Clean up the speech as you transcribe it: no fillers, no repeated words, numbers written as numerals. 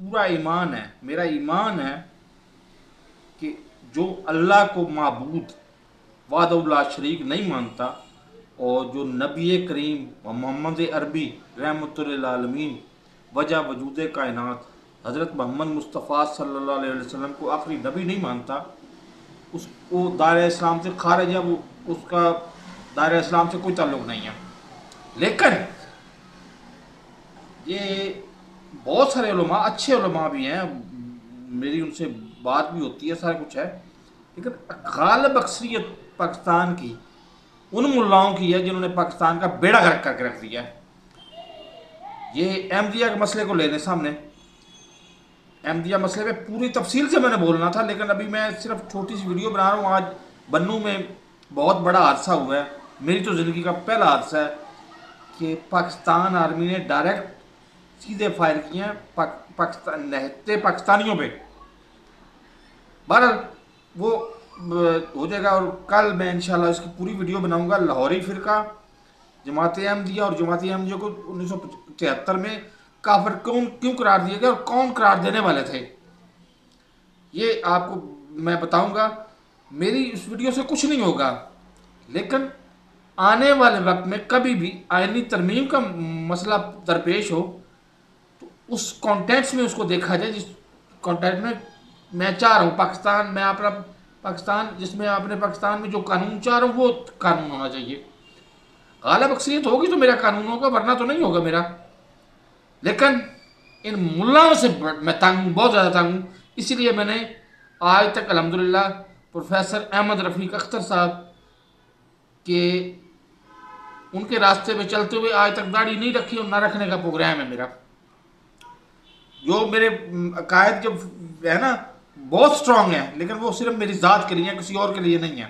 پورا ایمان ہے، میرا ایمان ہے کہ جو اللہ کو معبود وحدہ لا شریک نہیں مانتا، اور جو نبی کریم محمد عربی رحمۃ للعالمین وجہ وجود کائنات حضرت محمد مصطفیٰ صلی اللہ علیہ وسلم کو آخری نبی نہیں مانتا، اس کو دائرہ اسلام سے خارج ہے، وہ اس کا دائرہ اسلام سے کوئی تعلق نہیں ہے۔ لیکن یہ بہت سارے علماء، اچھے علماء بھی ہیں، میری ان سے بات بھی ہوتی ہے، سارا کچھ ہے، لیکن غالب اکثریت پاکستان کی ان ملاؤں کی ہے جنہوں نے پاکستان کا بیڑا غرق کر کے رکھ دیا ہے۔ یہ احمدیہ کے مسئلے کو لے لیں سامنے، احمدیہ مسئلے پہ پوری تفصیل سے میں نے بولنا تھا، لیکن ابھی میں صرف چھوٹی سی ویڈیو بنا رہا ہوں۔ آج بنوں میں بہت بڑا حادثہ ہوا ہے، میری تو زندگی کا پہلا حادثہ ہے کہ پاکستان آرمی نے ڈائریکٹ سیدھے فائر کیے ہیں پاکستان نہتے پاکستانیوں پہ۔ بہرحال وہ ہو جائے گا، اور کل میں انشاءاللہ اس کی پوری ویڈیو بناؤں گا۔ لاہوری فرقہ جماعت احمدیہ اور جماعت احمدیہ کو 1973 میں کافر کیوں قرار دیا گیا اور کون قرار دینے والے تھے، یہ آپ کو میں بتاؤں گا۔ میری اس ویڈیو سے کچھ نہیں ہوگا، لیکن آنے والے وقت میں کبھی بھی آئینی ترمیم کا مسئلہ درپیش ہو تو اس کانٹیکس میں اس کو دیکھا جائے، جس کانٹیکس میں میں چاہ رہا ہوں پاکستان، میں اپنا پاکستان، جس میں اپنے پاکستان میں جو قانون چاہ رہا ہوں وہ قانون ہونا چاہیے۔ غالب اکثریت ہوگی تو میرا قانون ہوگا، ورنہ تو نہیں ہوگا میرا۔ لیکن ان ملاؤں سے میں تنگ ہوں، بہت زیادہ تنگ ہوں، اسی لیے میں نے آج تک الحمدللہ پروفیسر احمد رفیق اختر صاحب کے ان کے راستے پہ چلتے ہوئے آج تک داڑھی نہیں رکھی، اور نہ رکھنے کا پروگرام ہے میرا۔ جو میرے عقائد جو ہے نا بہت سٹرونگ ہیں، لیکن وہ صرف میری ذات کے لیے ہیں، کسی اور کے لیے نہیں ہے۔